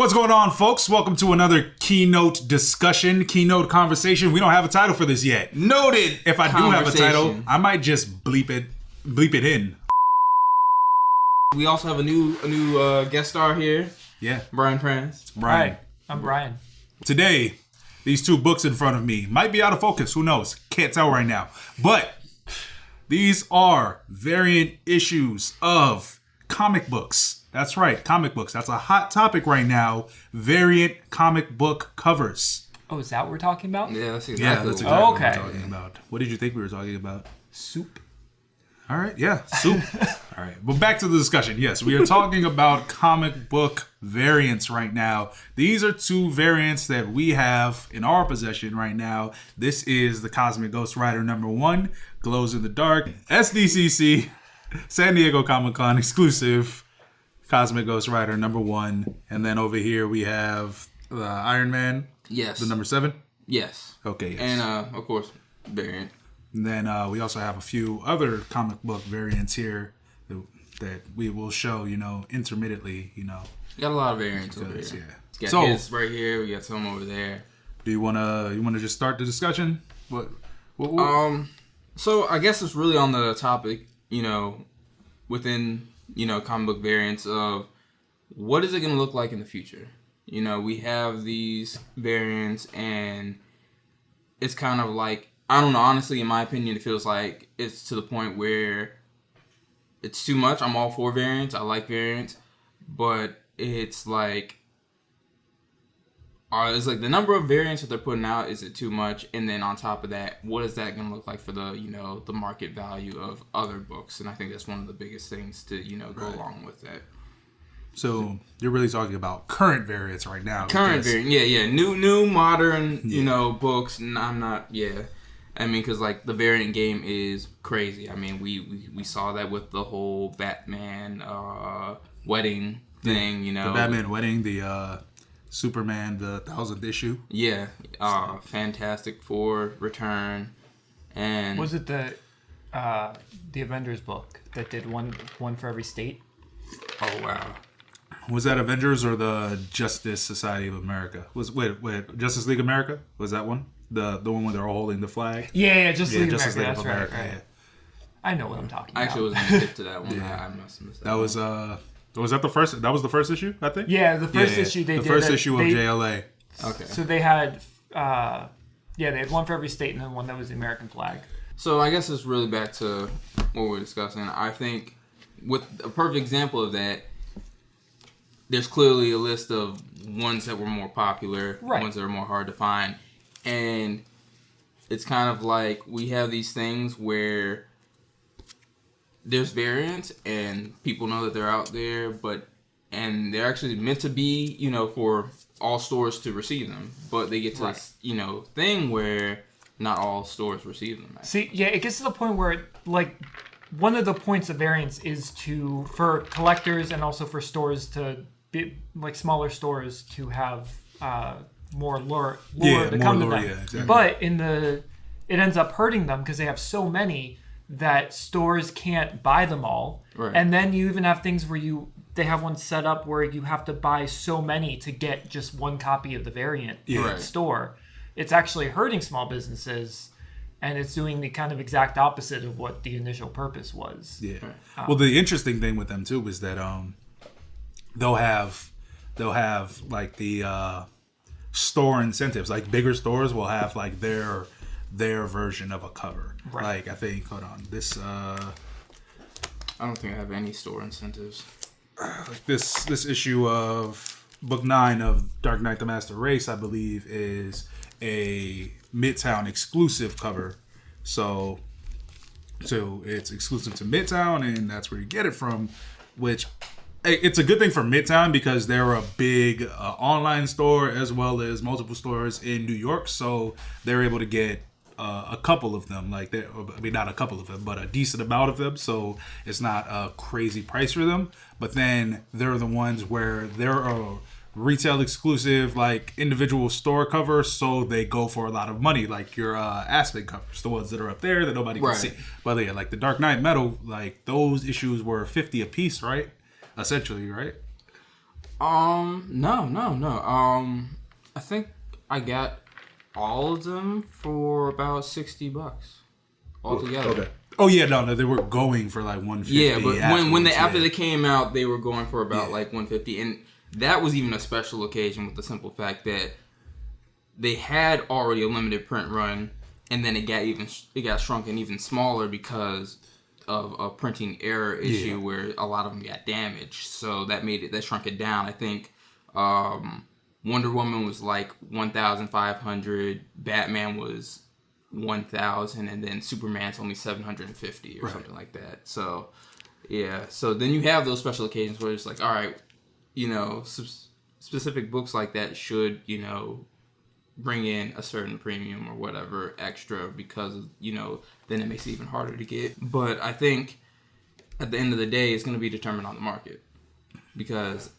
What's going on, folks? Welcome to another keynote discussion, keynote conversation. We don't have a title for this yet. Noted. If I do have a title, I might just bleep it in. We also have a new guest star here. Yeah, Brian Prance. Brian. Hi, I'm Brian. Today, these two books in front of me might be out of focus. Who knows? Can't tell right now. But these are variant issues of comic books. That's right, comic books. That's a hot topic right now. Variant comic book covers. Oh, is that what we're talking about? Yeah, that's exactly, what okay. we're talking about. What did you think we were talking about? Soup. All right, yeah, soup. All right, but back to the discussion. Yes, we are talking about comic book variants right now. These are two variants that we have in our possession right now. This is the Cosmic Ghost Rider #1, Glows in the Dark, SDCC, San Diego Comic-Con exclusive, Cosmic Ghost Rider #1. And then over here we have the Iron Man. Yes. The #7? Yes. Okay, yes. And, of course, variant. And then we also have a few other comic book variants here that we will show, intermittently, Got a lot of variants over here. Yeah. Got his right here. We got some over there. Do you wanna just start the discussion? What? So I guess it's really on the topic, within, comic book variants of what is it going to look like in the future? We have these variants and it's kind of like, I don't know, honestly, in my opinion, it feels like it's to the point where it's too much. I'm all for variants. I like variants. But it's like the number of variants that they're putting out, is it too much? And then on top of that, what is that going to look like for the, the market value of other books? And I think that's one of the biggest things to, go along with that. So you're really talking about current variants right now. Current variant, yeah. New, modern, books. I'm not, I mean, because, the variant game is crazy. I mean, we saw that with the whole Batman wedding thing, The Batman wedding, the Superman, the 1000th issue. Yeah. Fantastic Four return. And Was it the Avengers book that did one for every state? Oh, wow. Was that Avengers or the Justice Society of America? Wait, Justice League America? Was that one? The one where they're all holding the flag? Yeah, Justice League Justice America. League That's of America. right. Yeah. I know what I'm talking I about. actually wasn't going to get to that one. Yeah. I must have missed that. That was that the first? That was the first issue, I think. Yeah, the first issue they did. The first issue of JLA. Okay. So they had, they had one for every state and then one that was the American flag. So I guess it's really back to what we're discussing. I think with a perfect example of that, there's clearly a list of ones that were more popular, ones that are more hard to find. And it's kind of like we have these things where there's variants and people know that they're out there, and they're actually meant to be, for all stores to receive them. But they get to this, thing where not all stores receive them. See, yeah, it gets to the point where, one of the points of variants is for collectors and also for stores to be, smaller stores to have more lure to come to them. Yeah, exactly. But it ends up hurting them because they have so many that stores can't buy them all. Right. And then you even have things where they have one set up where you have to buy so many to get just one copy of the variant in the store. It's actually hurting small businesses, and it's doing the kind of exact opposite of what the initial purpose was. Yeah. Well, the interesting thing with them too is that they'll have the store incentives. Like bigger stores will have their version of a cover. Right. I think, hold on, this I don't think I have any store incentives. this issue of book 9 of Dark Knight: The Master Race, I believe, is a Midtown exclusive cover. So it's exclusive to Midtown, and that's where you get it from, which it's a good thing for Midtown because they're a big online store as well as multiple stores in New York, so they're able to get a couple of them, not a couple of them, but a decent amount of them, so it's not a crazy price for them. But then they're the ones where they're a retail exclusive, individual store cover, so they go for a lot of money, like your Aspen covers, the ones that are up there that nobody can see. But yeah, the Dark Knight Metal, those issues were $50 a piece, right? Essentially, right? No. I think I got all of them for about $60 altogether. Okay. Oh yeah, no, they were going for like 150. Yeah, but after they came out, they were going for about like 150, and that was even a special occasion with the simple fact that they had already a limited print run, and then it got shrunken even smaller because of a printing error issue where a lot of them got damaged. So that shrunk it down. I think Wonder Woman was like 1,500, Batman was 1,000, and then Superman's only 750 or something like that. So yeah, so then you have those special occasions where it's like, all right, specific books like that should bring in a certain premium or whatever extra because then it makes it even harder to get. But I think at the end of the day, it's going to be determined on the market, because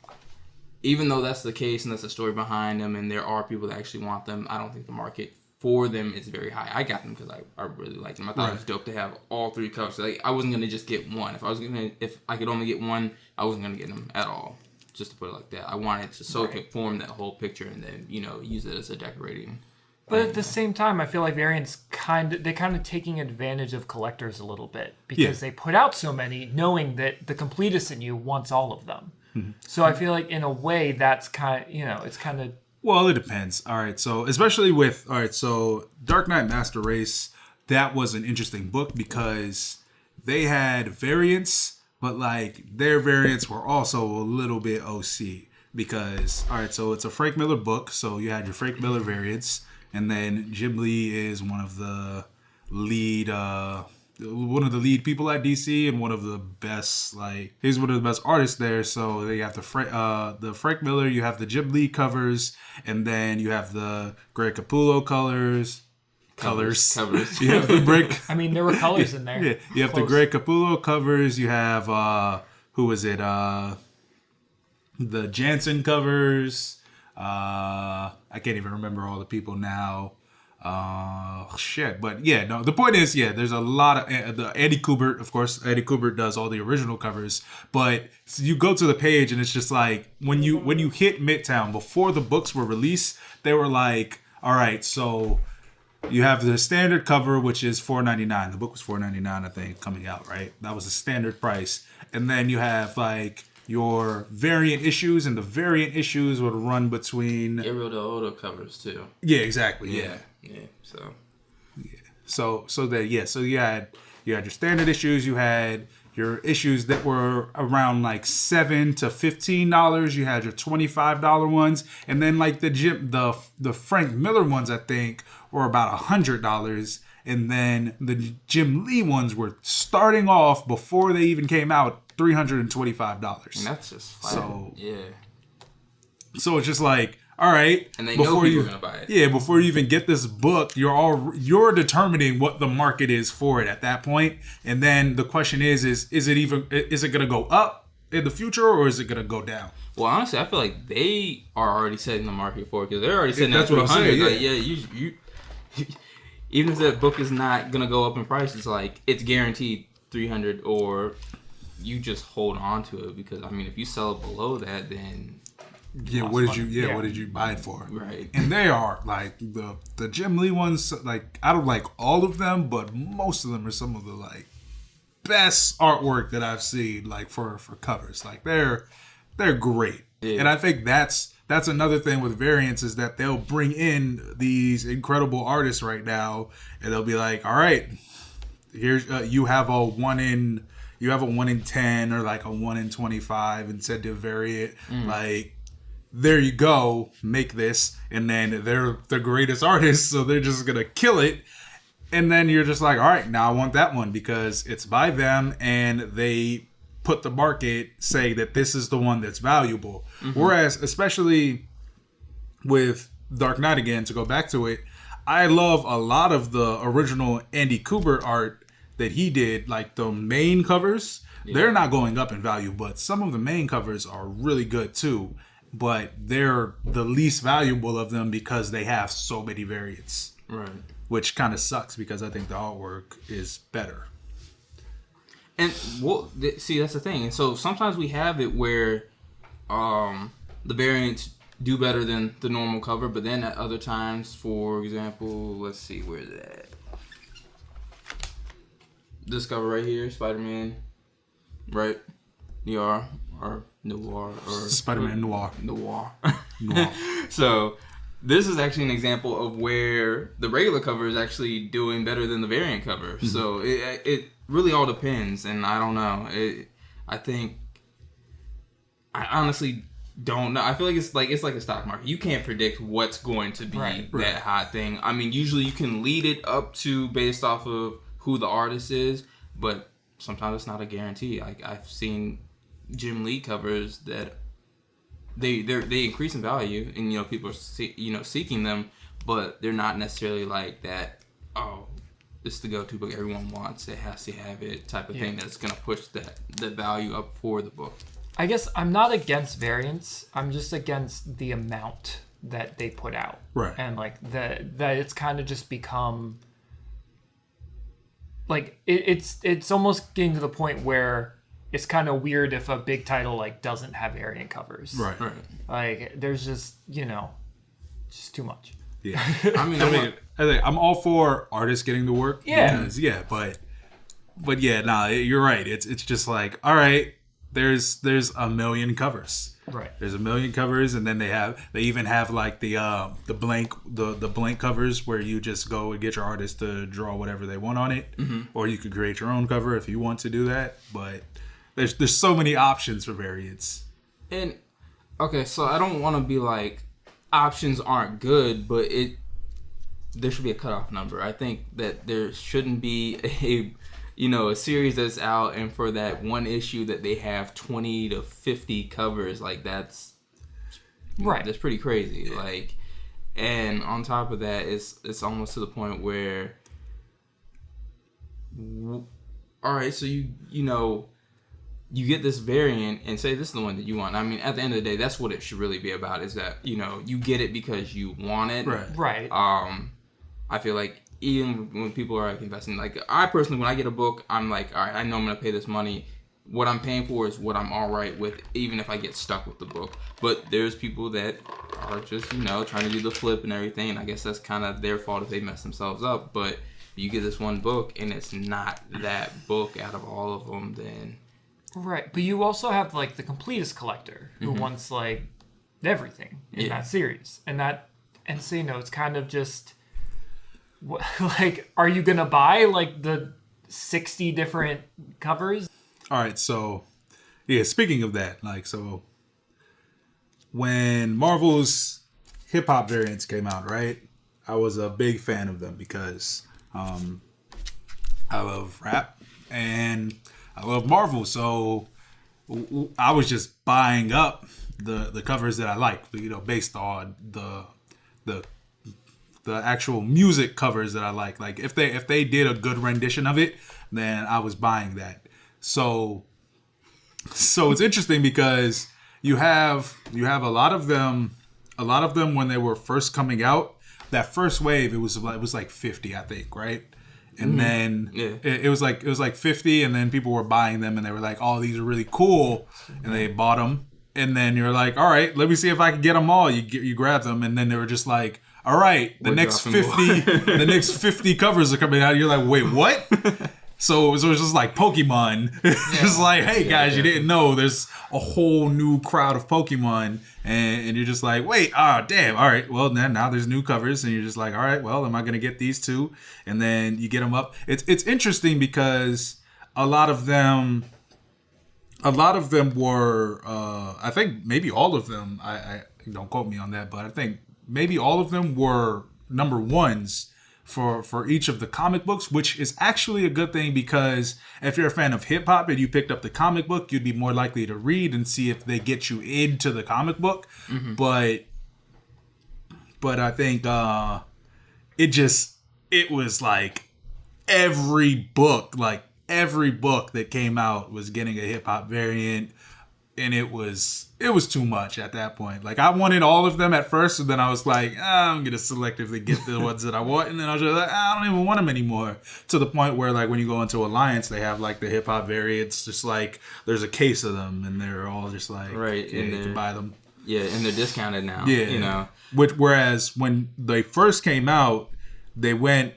even though that's the case and that's the story behind them and there are people that actually want them, I don't think the market for them is very high. I got them because I really liked them. I thought it was dope to have all 3 covers. Like, I wasn't going to just get one. If I could only get one, I wasn't going to get them at all. Just to put it like that. I wanted to form that whole picture and then, use it as a decorating. But at the same time, I feel like variants kind of taking advantage of collectors a little bit, because they put out so many knowing that the completist in you wants all of them. Mm-hmm. So I feel like in a way that's kind of, it's kind of... Well, it depends. All right, so especially with... All right, so Dark Knight Master Race, that was an interesting book because they had variants, but like their variants were also a little bit OC because, all right, so it's a Frank Miller book. So you had your Frank Miller variants, and then Jim Lee is one of the lead people at DC and one of the best, like, he's one of the best artists there. So they have the Frank Miller, you have the Jim Lee covers, and then you have the Greg Capullo colors. You have the brick. I mean, there were colors in there. Yeah, you have the Greg Capullo covers. You have who was it? The Jansen covers. I can't even remember all the people now. But yeah, no. The point is, there's a lot of the Andy Kubert. Of course, Andy Kubert does all the original covers. But you go to the page, and it's just like when you hit Midtown before the books were released, they were like, all right, so. You have the standard cover, which is $4.99. The book was $4.99, I think, coming out, right? That was the standard price. And then you have like your variant issues, and the variant issues would run between Ariel de Odo covers too. Yeah, exactly. Yeah. So you had your standard issues. You had your issues that were around like $7 to $15. You had your $25 ones, and then like the Frank Miller ones, I think, were about $100, and then the Jim Lee ones were starting off before they even came out $325. And that's just flat. So it's just like, all right, and they know people are gonna buy it. Yeah, before you even get this book, you're determining what the market is for it at that point, and then the question is it gonna go up in the future, or is it gonna go down? Well, honestly, I feel like they are already setting the market for it, because they're already setting that's what I'm saying. Like, you even if that book is not gonna go up in price, it's like it's guaranteed 300, or you just hold on to it, because I mean, if you sell it below that, then what did you buy it for? Right. And they are like the Jim Lee ones. Like, I don't like all of them, but most of them are some of the like best artwork that I've seen. Like for covers, like they're great. Yeah. And I think that's another thing with variants, is that they'll bring in these incredible artists right now, and they'll be like, all right, here's you have a 1 in 10 or like a 1 in 25 incentive variant. Like, there you go, make this. And then they're the greatest artists, so they're just gonna kill it. And then you're just like, all right, now I want that one because it's by them, and they put the market saying that this is the one that's valuable. Whereas, especially with Dark Knight, again, to go back to it, I love a lot of the original Andy Kubert art that he did, like the main covers. They're not going up in value, but some of the main covers are really good too. But they're the least valuable of them because they have so many variants. Right. Which kind of sucks, because I think the artwork is better. And see, that's the thing. And so sometimes we have it where the variants do better than the normal cover, but then at other times, for example, let's see, where's that? This cover right here, Spider-Man, right? Noir or Spider-Man Noir. Noir. Noir. So this is actually an example of where the regular cover is actually doing better than the variant cover. Mm-hmm. So it really all depends, and I don't know. I honestly don't know. I feel like it's like a stock market. You can't predict what's going to be that hot thing. I mean, usually you can lead it up to based off of who the artist is, but sometimes it's not a guarantee. Like I've seen Jim Lee covers that they increase in value, and people are seeking them, but they're not necessarily like that. Oh, this is the go-to book everyone wants. It has to have it type of thing that's gonna push the value up for the book. I guess I'm not against variants. I'm just against the amount that they put out, right? And like that it's kind of just become like it's almost getting to the point where it's kind of weird if a big title like doesn't have variant covers. Right. Like there's just, just too much. Yeah. I think I'm all for artists getting the work. Yeah. Because, but yeah, nah, you're right. It's just like, all right, there's a million covers. Right. There's a million covers, and then they even have like the blank covers where you just go and get your artist to draw whatever they want on it, or you could create your own cover if you want to do that. But there's so many options for variants. And okay, so I don't want to be like options aren't good, but there should be a cutoff number. I think that there shouldn't be a series that's out, and for that one issue that they have 20 to 50 covers, like that's pretty crazy. Like, and on top of that, it's almost to the point where, all right, so you get this variant and say this is the one that you want. I mean, at the end of the day, that's what it should really be about, is that, you get it because you want it. Right. I feel like even when people are like investing, like I personally, when I get a book, I'm like, all right, I know I'm going to pay this money. What I'm paying for is what I'm all right with, even if I get stuck with the book. But there's people that are just, trying to do the flip and everything. And I guess that's kind of their fault if they mess themselves up. But you get this one book and it's not that book out of all of them, then... Right, but you also have like the completist collector who wants like everything in that series, and so it's kind of just like, are you gonna buy like the 60 different covers? All right, so speaking of that, like, so when Marvel's hip hop variants came out, right, I was a big fan of them because I love rap and I love Marvel, so I was just buying up the covers that I like, based on the actual music covers that I like. Like if they did a good rendition of it, then I was buying that. So it's interesting because you have a lot of them when they were first coming out. That first wave, it was like 50, I think, right? And then it was like 50, and then people were buying them, and they were like, "Oh, these are really cool," and they bought them. And then you're like, "All right, let me see if I can get them all." You grab them, and then they were just like, "All right, the next 50 covers are coming out." You're like, "Wait, what?" So it was just like Pokemon. Just like, hey guys, you didn't know there's a whole new crowd of Pokemon, and you're just like, wait, damn, all right, well then now there's new covers, and you're just like, all right, well, am I gonna get these two? And then you get them up. It's interesting because a lot of them were, I think maybe all of them. I don't quote me on that, but I think maybe all of them were number ones for each of the comic books, which is actually a good thing, because if you're a fan of hip hop and you picked up the comic book, you'd be more likely to read and see if they get you into the comic book. But I think it was like every book that came out was getting a hip hop variant. And it was too much at that point. Like, I wanted all of them at first, and then I was like, I'm gonna selectively get the ones that I want, and then I was just like, I don't even want them anymore. To the point where, like, when you go into Alliance, they have like the hip hop variants, just like there's a case of them, and they're all just like, right, okay, you can buy them. Yeah, and they're discounted now. Yeah, you know. Whereas when they first came out, they went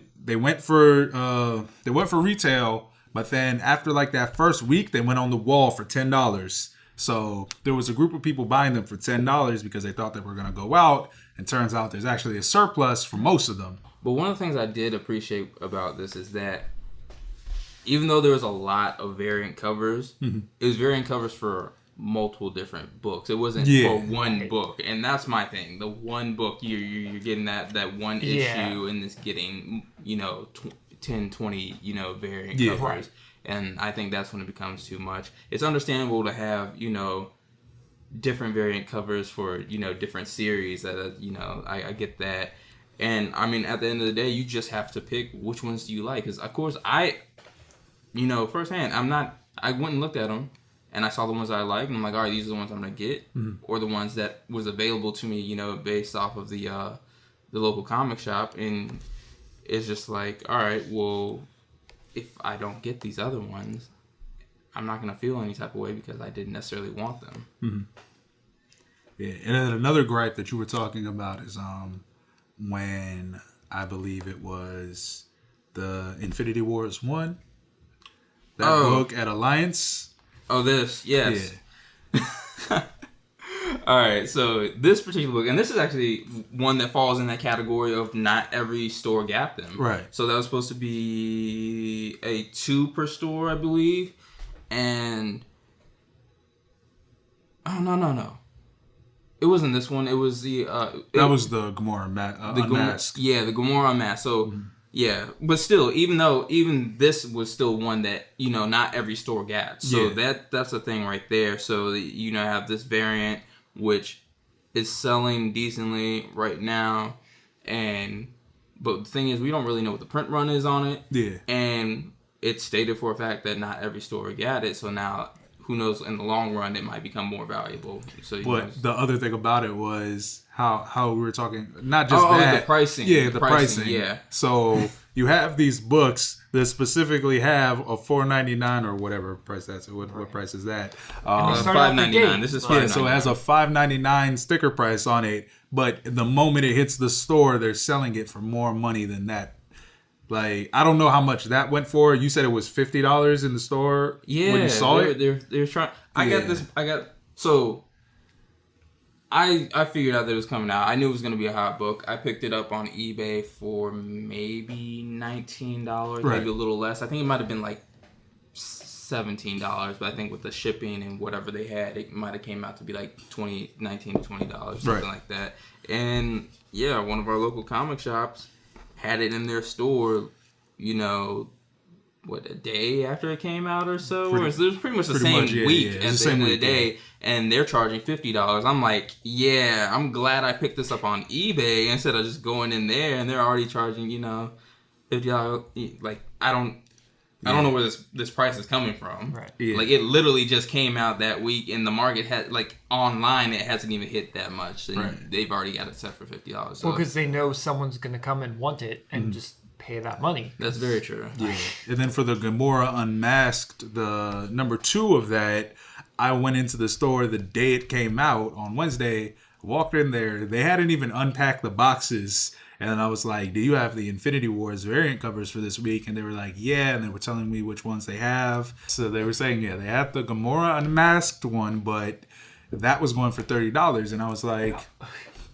for retail, but then after like that first week, they went on the wall for $10. So there was a group of people buying them for $10 because they thought they were going to go out, and turns out there's actually a surplus for most of them. But one of the things I did appreciate about this is that even though there was a lot of variant covers, it was variant covers for multiple different books. It wasn't for one book, and that's my thing. The one book, you're getting that one issue, and it's getting 10, 20 variant covers. Right. And I think that's when it becomes too much. It's understandable to have different variant covers for different series. I get that. And I mean, at the end of the day, you just have to pick which ones do you like. Because of course, firsthand, I went and looked at them, and I saw the ones that I like, and I'm like, all right, these are the ones I'm gonna get, or the ones that was available to me, based off of the local comic shop. And it's just like, all right, well, if I don't get these other ones, I'm not gonna feel any type of way because I didn't necessarily want them. Mm-hmm. Yeah, and then another gripe that you were talking about is when I believe it was the Infinity Wars 1, that book at Alliance. Oh, this, yes. Yeah. All right, so this particular book, and this is actually one that falls in that category of not every store got them. Right. So that was supposed to be a 2 per store, I believe. And no. It wasn't this one. It was the that was the Gamora Unmasked. The Gamora Unmasked. So yeah, but still, even this was still one that not every store got. So that's the thing right there. So have this variant which is selling decently right now, but the thing is, we don't really know what the print run is on it. Yeah, and it's stated for a fact that not every store got it. So now, who knows? In the long run, it might become more valuable. So, but the other thing about it was how we were talking, not just that, the pricing. Yeah, the pricing. Yeah. So you have these books that specifically have a $4.99 or whatever price that's. What price is that? $5.99. This is $5.99. Yeah, so it has a $5.99 sticker price on it. But the moment it hits the store, they're selling it for more money than that. Like, I don't know how much that went for. You said it was $50 in the store when you saw it? They're trying. I figured out that it was coming out. I knew it was going to be a hot book. I picked it up on eBay for maybe $19, maybe a little less. I think it might have been like $17, but I think with the shipping and whatever they had, it might have came out to be like $19 to $20, something like that. And yeah, one of our local comic shops had it in their store, a day after it came out or so. It was pretty much the same week at the end of the day, and they're charging $50. I'm like, yeah, I'm glad I picked this up on eBay instead of just going in there, and they're already charging, $50. Like, I don't know where this price is coming from. Right. Yeah. Like, it literally just came out that week, and the market had, like, online, it hasn't even hit that much, and they've already got it set for $50. So. Well, because they know someone's going to come and want it and just pay that money. That's very true. Yeah. And then for the Gamora Unmasked, the number 2 of that, I went into the store the day it came out on Wednesday, walked in there, they hadn't even unpacked the boxes. And I was like, do you have the Infinity Wars variant covers for this week? And they were like, yeah. And they were telling me which ones they have. So they were saying, yeah, they have the Gamora Unmasked one, but that was going for $30. And I was like...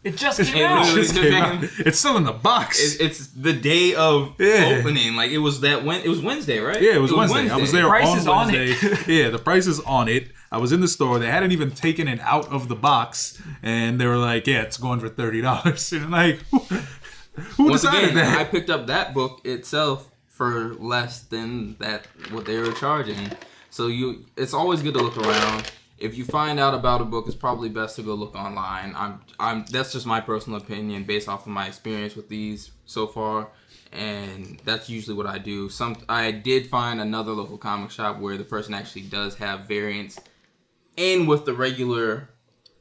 It just came out. It's still in the box. It's the day of opening. Like, it was Wednesday, right? Yeah, it was Wednesday. I was there on Wednesday. Yeah, the price is on it. I was in the store. They hadn't even taken it out of the box. And they were like, yeah, it's going for $30. And I'm like... Who decided that? I picked up that book itself for less than what they were charging. So it's always good to look around. If you find out about a book, it's probably best to go look online. That's just my personal opinion based off of my experience with these so far, and that's usually what I do. I did find another local comic shop where the person actually does have variants in with the regular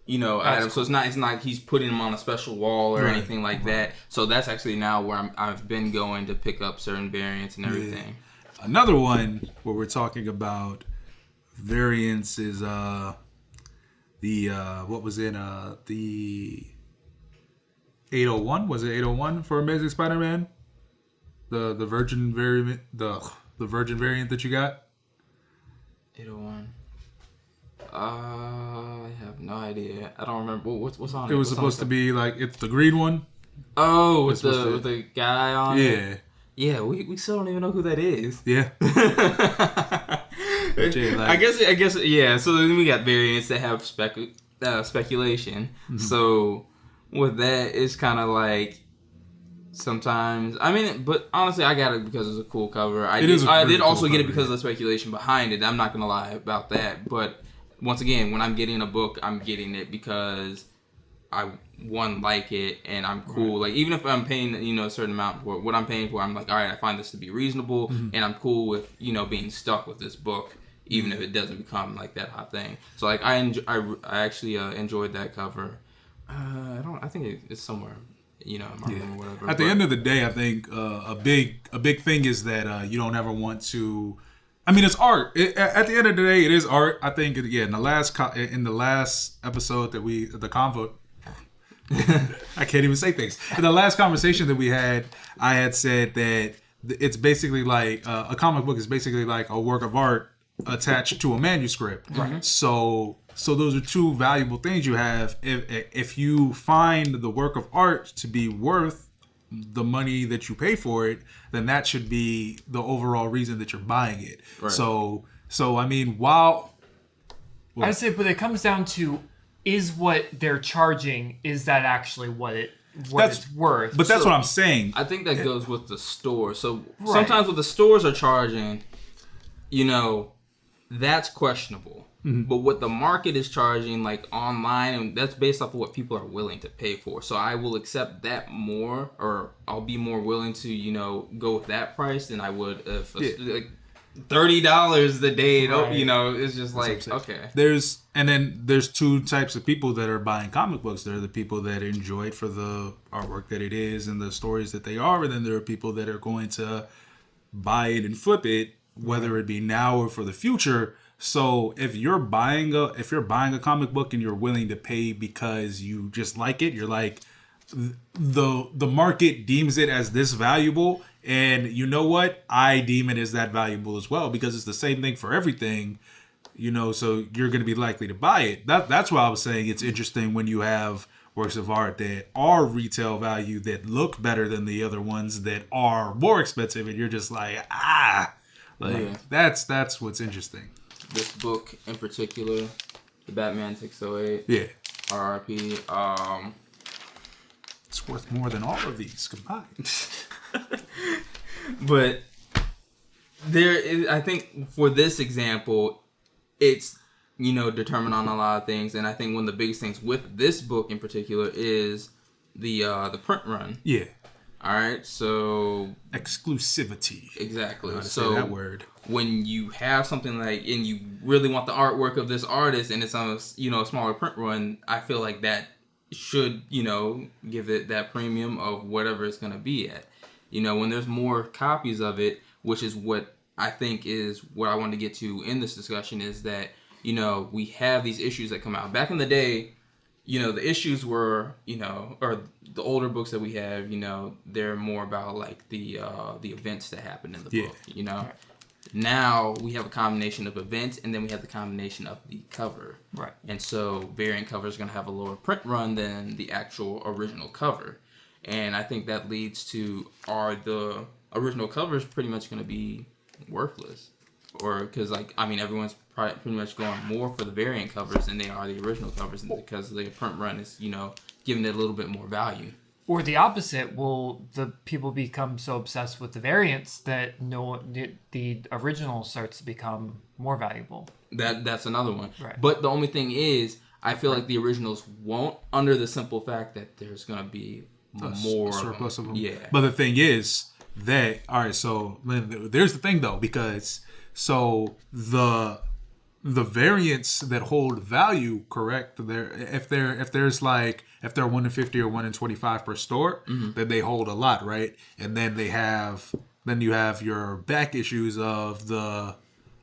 items. So it's not like he's putting them on a special wall or anything like that. So that's actually now where I've been going to pick up certain variants and everything. Yeah. Another one where we're talking about variants is the what was in the 801, was it 801 for Amazing Spider-Man? The Virgin variant, the Virgin variant that you got? 801. I have no idea. I don't remember what's on it. It was supposed to be like, it's the green one. Oh, with the guy on it. Yeah. Yeah, we still don't even know who that is. Yeah. I guess yeah. So then we got variants that have speculation. Mm-hmm. So with that, it's kind of like sometimes. I mean, but honestly, I got it because it's a cool cover. I did also get it because of the speculation behind it. I'm not gonna lie about that. But once again, when I'm getting a book, I'm getting it because I like it and I'm cool. Right. Like even if I'm paying a certain amount for what I'm paying for, I'm like, all right, I find this to be reasonable, and I'm cool with being stuck with this book, even if it doesn't become like that hot thing. So like I actually enjoyed that cover. I think it's somewhere. In my room or whatever. At the end of the day, I think a big thing is that you don't ever want to. I mean, it's art. At the end of the day, it is art. I think in the last episode that the convo. I can't even say things. In the last conversation that we had, I had said that it's basically like a comic book is basically like a work of art attached to a manuscript. Right. So those are two valuable things you have. If you find the work of art to be worth the money that you pay for it, then that should be the overall reason that you're buying it. Right. So I mean, I'd say, but it comes down to, is what they're charging, is that actually what it's worth? But that's what I'm saying. I think that goes with the store. So sometimes what the stores are charging, that's questionable. Mm-hmm. But what the market is charging, like online, and that's based off of what people are willing to pay for. So I will accept that more, or I'll be more willing to, go with that price than I would if like $30 the day. Right. It's just like, okay. There's two types of people that are buying comic books. There are the people that enjoy it for the artwork that it is and the stories that they are, and then there are people that are going to buy it and flip it, whether it be now or for the future. So if you're buying a comic book and you're willing to pay because you just like it, you're like, the market deems it as this valuable, and you know what? I deem it as that valuable as well, because it's the same thing for everything, so you're going to be likely to buy it. That's why I was saying it's interesting when you have works of art that are retail value that look better than the other ones that are more expensive, and you're just like, that's what's interesting. This book in particular, the Batman 608. Yeah. RRP. It's worth more than all of these combined. But I think for this example, it's determined on a lot of things, and I think one of the biggest things with this book in particular is the print run. Yeah. All right, so exclusivity. Exactly. So that word. When you have something like, and you really want the artwork of this artist, and it's on a smaller print run, I feel like that should give it that premium of whatever it's gonna be at. When there's more copies of it, which is what I think is what I want to get to in this discussion, is that we have these issues that come out. Back in the day, the issues were, or the older books that we have, they're more about like the events that happen in the book, Now we have a combination of events, and then we have the combination of the cover. Right. And so variant cover is going to have a lower print run than the actual original cover. And I think that leads to, are the original covers pretty much going to be worthless? Or because, everyone's pretty much going more for the variant covers than they are the original covers, because the print run is, giving it a little bit more value. Or the opposite, will the people become so obsessed with the variants that the original starts to become more valuable? That's another one. Right. But the only thing is, I feel like the originals won't, under the simple fact that there's going to be more surplus of them. Yeah. But the thing is that, all right, so there's the thing though, because the variants that hold value, correct? If they're 1 in 50 or 1 in 25 per store, then they hold a lot, right? And then you have your back issues of the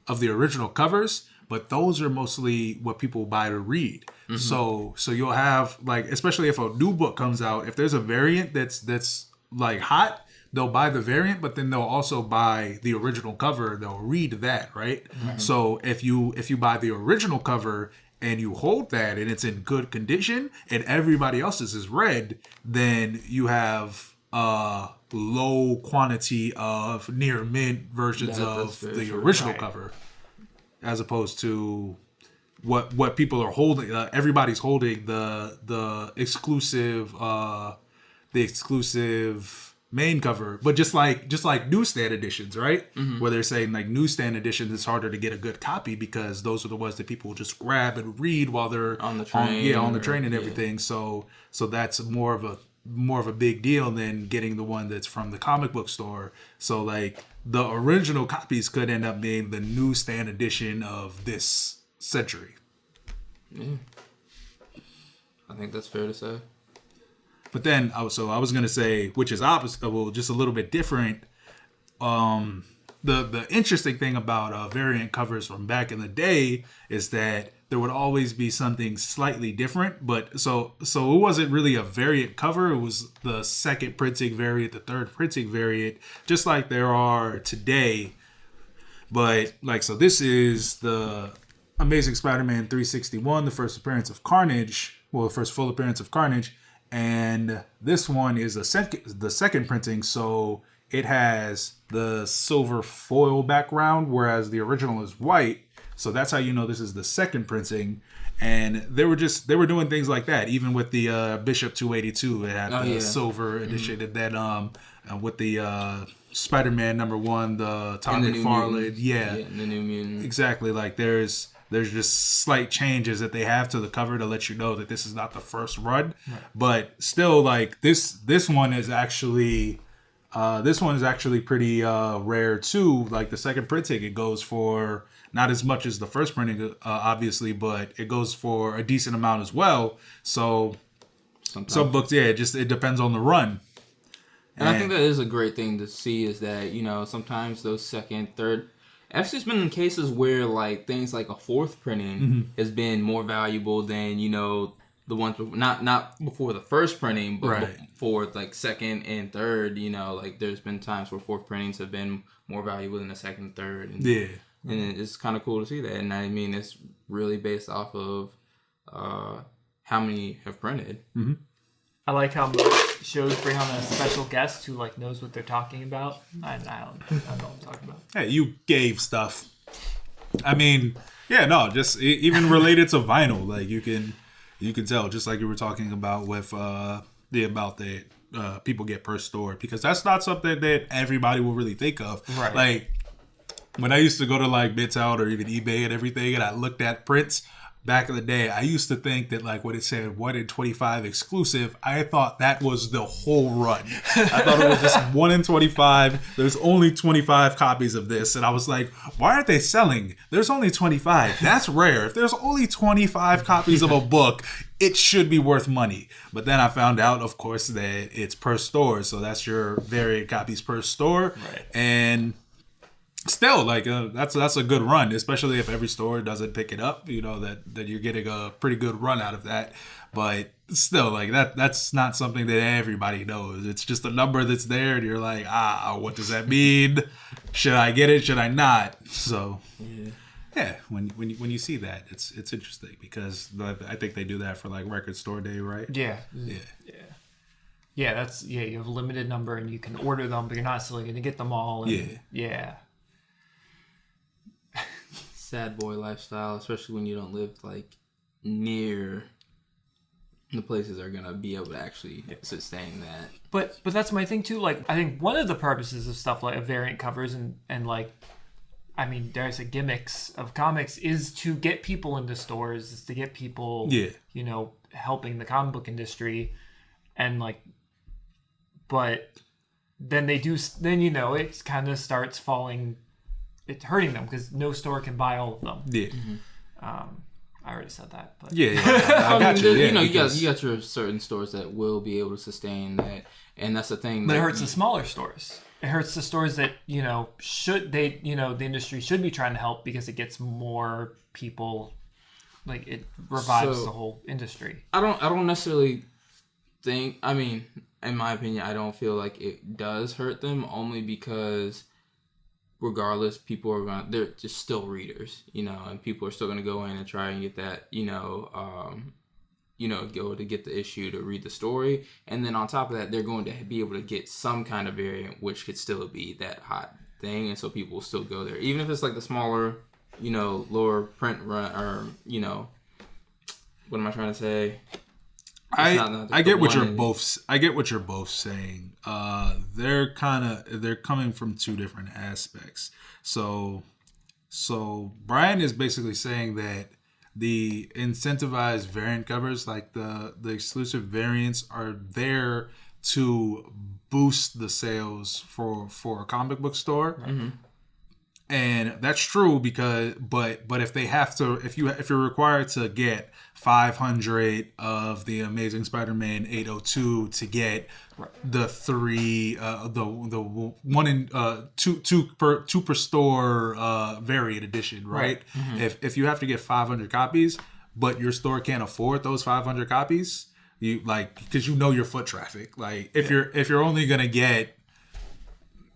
original covers. but those are mostly what people buy to read. So you'll have like, especially if a new book comes out, if there's a variant that's like hot, they'll buy the variant, but then they'll also buy the original cover. They'll read that, right? So if you buy the original cover and you hold that and it's in good condition and everybody else's is red, then you have low quantity of near mint versions of the original cover, as opposed to what people are holding. Everybody's holding the exclusive main cover, but just like newsstand editions, right? Where they're saying like newsstand editions, it's harder to get a good copy because those are the ones that people will just grab and read while they're on the train, on the train and everything. So that's more of a big deal than getting the one that's from the comic book store. So like the original copies could end up being the newsstand edition of this century. Yeah, I think that's fair to say. But then, I was going to say, which is opposite, well, just a little bit different. The interesting thing about variant covers from back in the day is that there would always be something slightly different. But so it wasn't really a variant cover. It was the second printing variant, the third printing variant, just like there are today. But like, so this is the Amazing Spider-Man 361, the first appearance of Carnage. Well, the first full appearance of Carnage. And this one is the second printing, so it has the silver foil background, whereas the original is white. So that's how you know this is the second printing. And they were doing things like that, even with the Bishop 282. It had the silver edition, and then with the Spider-Man #1, the Todd McFarlane, the New Mutant, exactly. Like there's just slight changes that they have to the cover to let you know that this is not the first run, but still, like this one is actually pretty rare too. Like the second printing, it goes for not as much as the first printing, obviously, but it goes for a decent amount as well. So some books, it depends on the run. And I think that is a great thing to see, is that, you know, sometimes those second, third. Actually, it's been in cases where like things like a fourth printing has been more valuable than, you know, the ones not before the first printing, but before like second and third. You know, like there's been times where fourth printings have been more valuable than the second and third. And, and it's kind of cool to see that. And I mean, it's really based off of how many have printed. I like how most shows bring on a special guest who like knows what they're talking about. I don't know what I'm talking about. Hey, you gave stuff. I mean, just even related to vinyl, like you can tell, just like you were talking about with the amount that people get per store, because that's not something that everybody will really think of. Right. Like when I used to go to like Midtown or even eBay and everything, and I looked at prints. Back in the day, I used to think that like when it said 1 in 25 exclusive, I thought that was the whole run. I thought it was just 1 in 25. There's only 25 copies of this. And I was like, why aren't they selling? There's only 25. That's rare. If there's only 25 copies of a book, it should be worth money. But then I found out, of course, that it's per store. So that's your variant copies per store. Right. And still, like that's a good run, especially if every store doesn't pick it up. You know that you're getting a pretty good run out of that. But still, like that's not something that everybody knows. It's just a number that's there, and you're like, what does that mean? Should I get it? Should I not? So when you see that, it's interesting, because I think they do that for like Record Store Day, right? Yeah, that's you have a limited number and you can order them, but you're not necessarily going to get them all. And, Sad boy lifestyle, especially when you don't live like near the places that are gonna be able to actually sustain that. But that's my thing too. Like I think one of the purposes of stuff like variant covers and like, I mean, dare I say gimmicks of comics is to get people into stores, is to get people, you know, helping the comic book industry, and like, but then you know, it kind of starts falling. It's hurting them because no store can buy all of them. Yeah. I already said that, but I got you. You know, you got your certain stores that will be able to sustain that, and that's the thing. But it hurts the smaller stores. it hurts the stores that the industry should be trying to help because it gets more people, like it revives the whole industry. I don't necessarily think. I mean, in my opinion, I don't feel like it does hurt them, only because regardless, people are they're just still readers, and people are still gonna go in and try and get that, go to get the issue to read the story. And then on top of that, they're going to be able to get some kind of variant, which could still be that hot thing. And so people will still go there. Even if it's like the smaller, lower print run, or, what am I trying to say? I get what you're both saying. They're coming from two different aspects. So Brian is basically saying that the incentivized variant covers, like the exclusive variants, are there to boost the sales for a comic book store. Mm-hmm. And that's true because, but if they have to, if you're required to get 500 of the Amazing Spider-Man 802 to get the three, the one in two per store variant edition, right? Mm-hmm. If you have to get 500 copies, but your store can't afford those 500 copies, you because your foot traffic. Like if you're only gonna get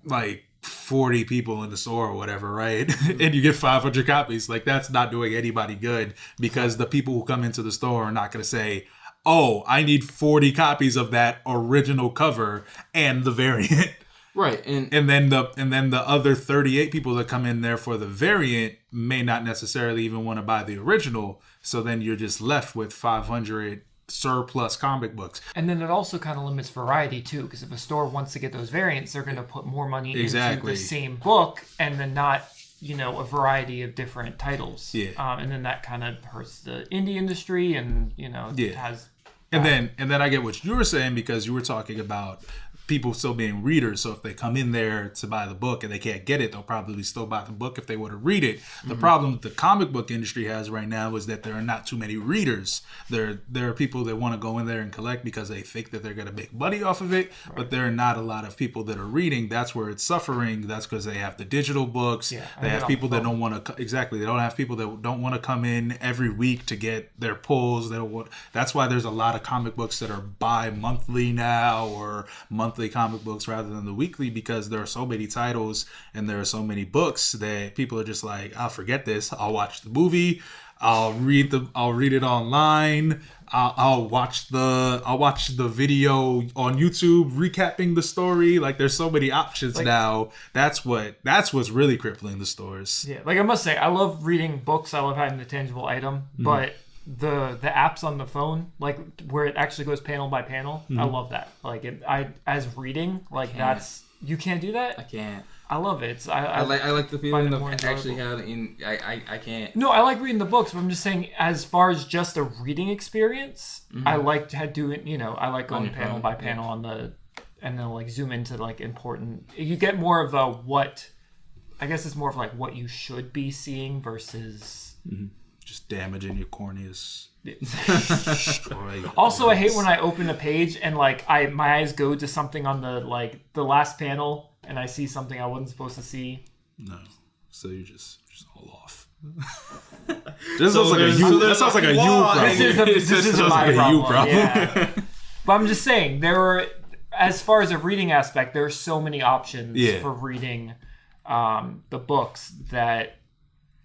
like 40 people in the store or whatever, right? And you get 500 copies, like that's not doing anybody good, because the people who come into the store are not going to say, oh, I need 40 copies of that original cover and the variant. Right. And then the other 38 people that come in there for the variant may not necessarily even want to buy the original. So then you're just left with 500 surplus comic books. And then it also kind of limits variety too, because if a store wants to get those variants, they're going to put more money into the same book and then not a variety of different titles. And then that kind of hurts the indie industry, and it has and then I get what you were saying, because you were talking about people still being readers. So if they come in there to buy the book and they can't get it, they'll probably still buy the book if they want to read it. The problem the comic book industry has right now is that there are not too many readers. There are people that want to go in there and collect because they think that they're going to make money off of it, but there are not a lot of people that are reading. That's where it's suffering. That's because they have the digital books. They have people that don't want to, they don't have people that don't want to come in every week to get their pulls. That's why there's a lot of comic books that are bi-monthly now, or monthly comic books rather than the weekly, because there are so many titles and there are so many books that people are just like, I'll forget this. I'll watch the movie. I'll read it online. I'll watch the video on YouTube recapping the story. Like, there's so many options now. That's what's really crippling the stores. Yeah, like I must say, I love reading books. I love having the tangible item, but the apps on the phone, like where it actually goes panel by panel, I love that. Like as reading, like that's, you can't do that. I can't. I love it. I like the feeling of actually having. I can't. No, I like reading the books, but I'm just saying, as far as just a reading experience, I like to do it. I like going panel by panel on the, and then like zoom into like important. You get more of a what. I guess it's more of like what you should be seeing versus. Just damaging your corneas. Also, I hate when I open a page and like my eyes go to something on the last panel and I see something I wasn't supposed to see. No, so you're just all off. This sounds like a you. That sounds like a you problem. This is my problem. Yeah. But I'm just saying, as far as a reading aspect, there are so many options for reading the books that.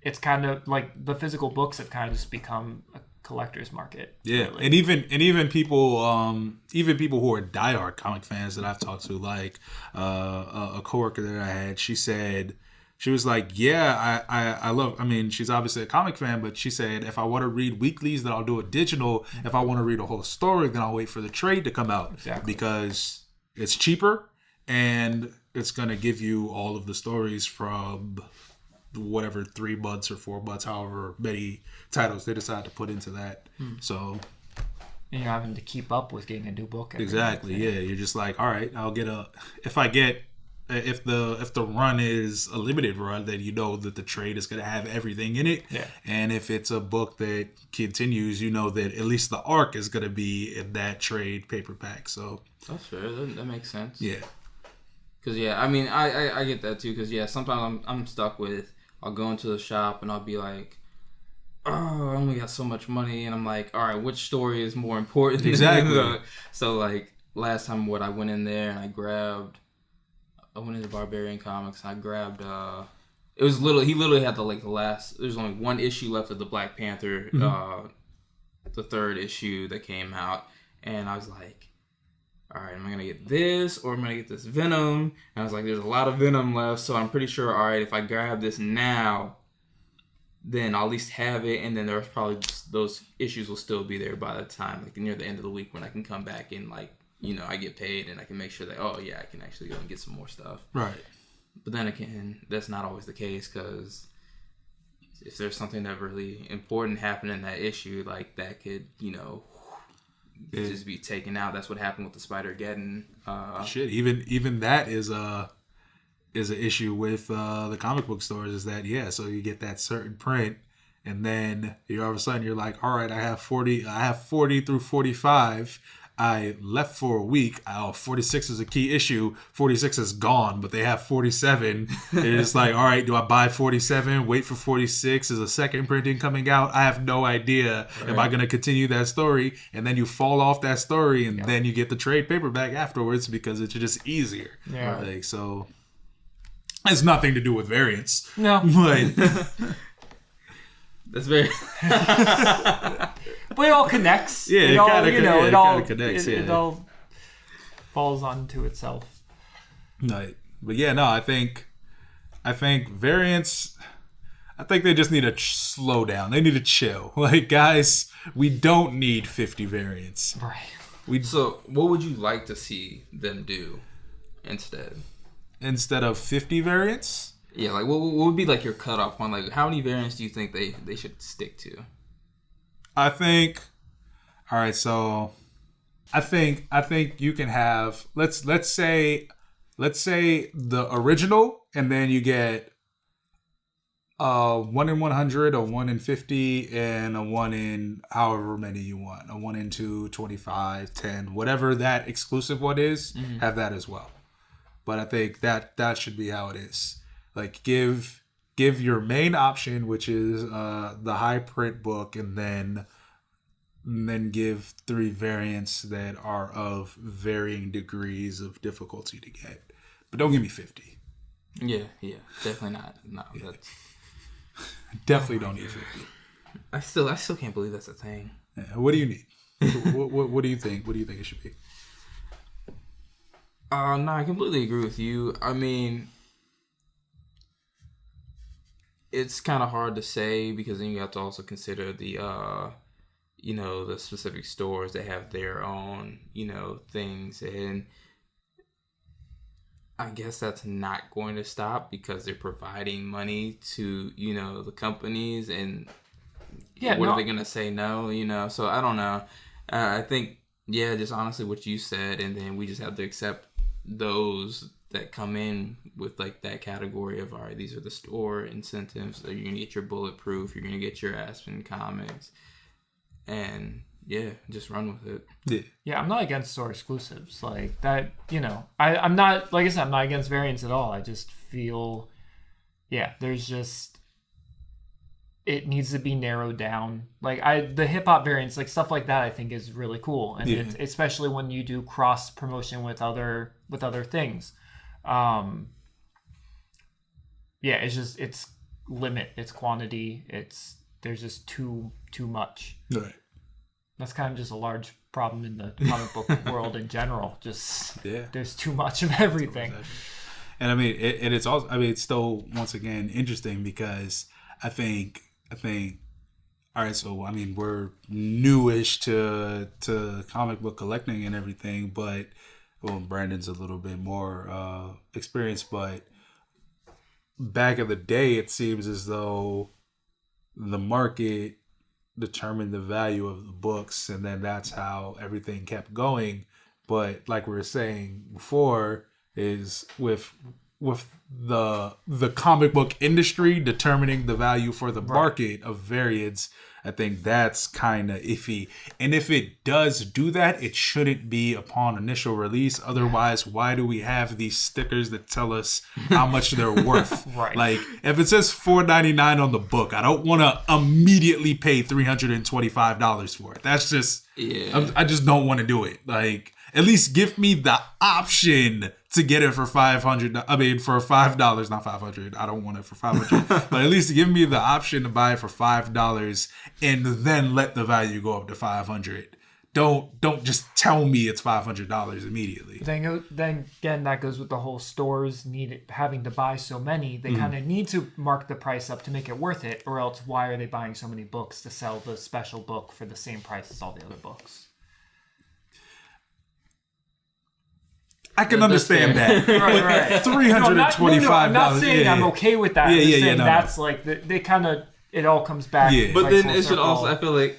It's kind of like the physical books have kind of just become a collector's market. Yeah, really. and even people who are diehard comic fans that I've talked to, like a coworker that I had, she was like, yeah, I love. I mean, she's obviously a comic fan, but she said if I want to read weeklies, then I'll do a digital. If I want to read a whole story, then I'll wait for the trade to come out because it's cheaper and it's gonna give you all of the stories from. Whatever 3 months or 4 months, however many titles they decide to put into that. So and you're having to keep up with getting a new book. Exactly. Yeah. You're just like, all right, I'll get if the run is a limited run, then you know that the trade is going to have everything in it. Yeah. And if it's a book that continues, you know that at least the arc is going to be in that trade paperback. So that's fair. That makes sense. Yeah. Cause yeah, I mean, I get that too. Cause yeah, sometimes I'm stuck with. I'll go into the shop and I'll be like, oh, I only got so much money, and I'm like, all right, which story is more important? Exactly. So like last time, I went in there and I went into Barbarian Comics and I grabbed it was he literally had the last. There's only one issue left of the Black Panther, the third issue that came out, and I was like, all right, am I gonna get this or am I gonna get this Venom? And I was like, there's a lot of Venom left, so I'm pretty sure, all right, if I grab this now, then I'll at least have it, and then there's probably those issues will still be there by the time, like near the end of the week, when I can come back and like, I get paid and I can make sure that, oh yeah, I can actually go and get some more stuff. Right. But then again, that's not always the case, because if there's something that really important happened in that issue, like that could, just be taken out. That's what happened with the Spider-Geddon. Shit, even that is an issue with the comic book stores. Is that so you get that certain print, and then all of a sudden you're like, all right, I have 40 through 45. I left for a week. 46 is a key issue. 46 is gone, but they have 47. It's like, all right, do I buy 47? Wait for 46? Is a second printing coming out? I have no idea. Right. Am I going to continue that story? And then you fall off that story, and then you get the trade paperback afterwards because it's just easier. Yeah. Like, so it's nothing to do with variants. No. But that's very. But it all connects. Yeah, it all connects. It all falls onto itself. Right. But yeah, no, I think variants. I think they just need to slow down. They need to chill. Like, guys, we don't need 50 variants. Right. So, what would you like to see them do instead? Instead of 50 variants? Yeah, like what would be like your cutoff point? Like, how many variants do you think they should stick to? I think. All right, so I think you can have let's say the original, and then you get 1 in 100, a 1 in 50, and a 1 in however many you want, a 1 in 2, 25, 10, whatever that exclusive one is. Mm-hmm. Have that as well. But I think that should be how it is. Like, give your main option, which is the high print book, and then give 3 variants that are of varying degrees of difficulty to get. But don't give me 50. Yeah, definitely not. No, yeah. Definitely don't need 50. I still can't believe that's a thing. Yeah, what do you need? what do you think? What do you think it should be? No, I completely agree with you. I mean, it's kind of hard to say, because then you have to also consider the the specific stores that have their own things, and I guess that's not going to stop because they're providing money to the companies, and are they going to say no? So I don't know. I think just honestly what you said, and then we just have to accept those that come in with like that category of, all right, these are the store incentives. So you're gonna get your Bulletproof, you're gonna get your Aspen Comics, and just run with it. Yeah, I'm not against store exclusives like that. I'm not, like I said, I'm not against variants at all. I just feel, there's just, it needs to be narrowed down. Like the hip hop variants, like stuff like that, I think is really cool, and it's, especially when you do cross promotion with other things. It's just, it's limit, it's quantity, there's just too much. Right. That's kind of just a large problem in the comic book world in general. Just there's too much of everything. And I mean, it's also, I mean, it's still once again interesting because I think, all right, so I mean, we're newish to comic book collecting and everything, but Brandon's a little bit more experienced. But back in the day, it seems as though the market determined the value of the books, and then that's how everything kept going. But like we were saying before, is with the comic book industry determining the value for the market of variants, I think that's kind of iffy. And if it does do that, it shouldn't be upon initial release. Otherwise, why do we have these stickers that tell us how much they're worth? Right. Like, if it says $4.99 on the book, I don't want to immediately pay $325 for it. That's just, I just don't want to do it. Like, at least give me the option to get it for $500. I mean, for $5, not $500. I don't want it for $500. But at least give me the option to buy it for $5 and then let the value go up to $500. Don't just tell me it's $500 immediately. Then again, that goes with the whole stores having to buy so many. They kind of need to mark the price up to make it worth it, or else why are they buying so many books to sell the special book for the same price as all the other books? I can understand that. Right. $325. I'm not saying I'm okay with that. I'm just saying that's no. like they kind of it all comes back. Yeah. But then it should also. I feel like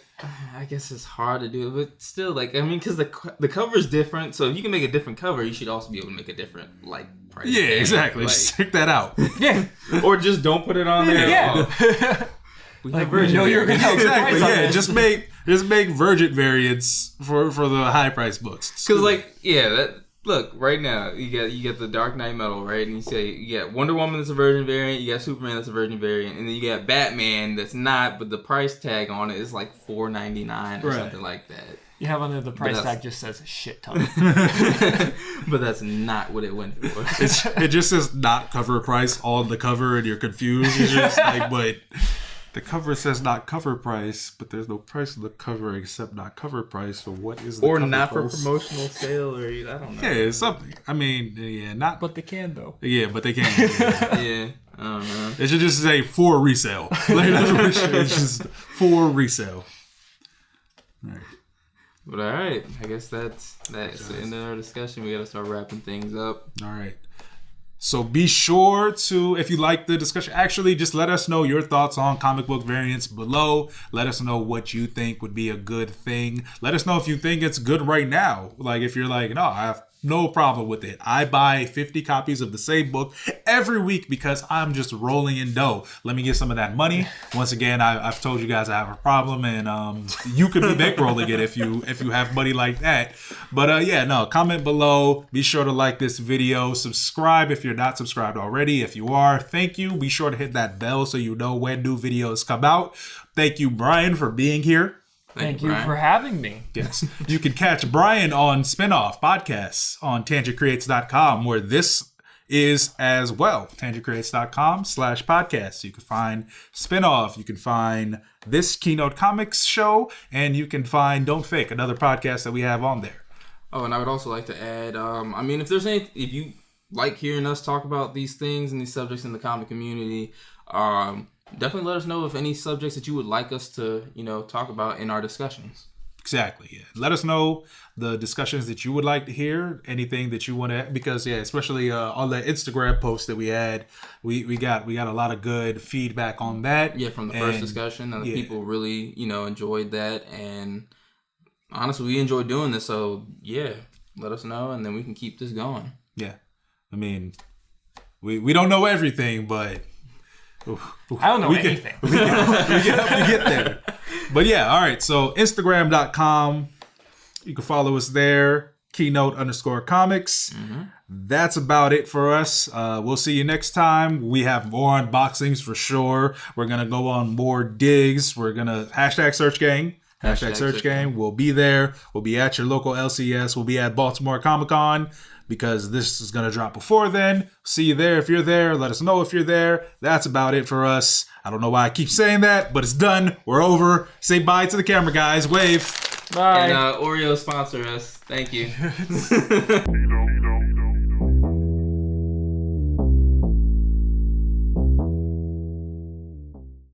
I guess it's hard to do it, but still, like I mean, because the cover is different. So if you can make a different cover, you should also be able to make a different price. Yeah, exactly. Like, just check that out. Yeah. Or just don't put it on there. Yeah. We like we know you're gonna Exactly. Yeah. Just make Virgin variants for the high price books. Because look, right now you get the Dark Knight Metal, right? And you say you got Wonder Woman that's a Virgin variant, you got Superman that's a Virgin variant, and then you got Batman that's not, but the price tag on it is like $4.99 or something like that. You have under the price tag just says shit ton. But that's not what it went for. It just says not cover price on the cover, and you're confused. You're just like, but the cover says not cover price, but there's no price on the cover except not cover price. So what is the or cover not price? for promotional sale, or I don't know. Yeah, something. I mean, not. But they can though. Yeah, but they can. Yeah, I don't know. It should just say for resale. Like, that's what it should. It's just for resale. All right. But all right, I guess that's the end of our discussion. We got to start wrapping things up. All right. So be sure to, if you like the discussion, actually just let us know your thoughts on comic book variants below. Let us know what you think would be a good thing. Let us know if you think it's good right now. Like if you're like, no, I have no problem with it. I buy 50 copies of the same book every week because I'm just rolling in dough. Let me get some of that money. Once again, I've told you guys I have a problem, and you could be bankrolling it if you have money like that. But comment below. Be sure to like this video. Subscribe if you're not subscribed already. If you are, thank you. Be sure to hit that bell so you know when new videos come out. Thank you, Brian, for being here. Thank you for having me. Yes. You can catch Brian on Spinoff Podcasts on tangentcreates.com, where this is as well. tangentcreates.com/podcasts. You can find Spinoff. You can find this Keynote Comics show, and you can find Don't Fake, another podcast that we have on there. Oh, and I would also like to add, if you like hearing us talk about these things and these subjects in the comic community, definitely let us know if any subjects that you would like us to, talk about in our discussions. Exactly. Yeah. Let us know the discussions that you would like to hear, anything that you want to, because especially on the Instagram post that we had, we got a lot of good feedback on that. Yeah, from the first discussion, and people really, enjoyed that, and honestly, we enjoy doing this. So yeah, let us know, and then we can keep this going. Yeah, I mean, we don't know everything, but. I don't know anything. We can help you get there. But yeah, all right. So Instagram.com. You can follow us there. Keynote_comics. Mm-hmm. That's about it for us. We'll see you next time. We have more unboxings for sure. We're going to go on more digs. We're going to #SearchGang. #SearchGang. We'll be there. We'll be at your local LCS. We'll be at Baltimore Comic-Con, because this is going to drop before then. See you there. If you're there, let us know if you're there. That's about it for us. I don't know why I keep saying that, but it's done. We're over. Say bye to the camera, guys. Wave. Bye. And Oreo sponsor us. Thank you.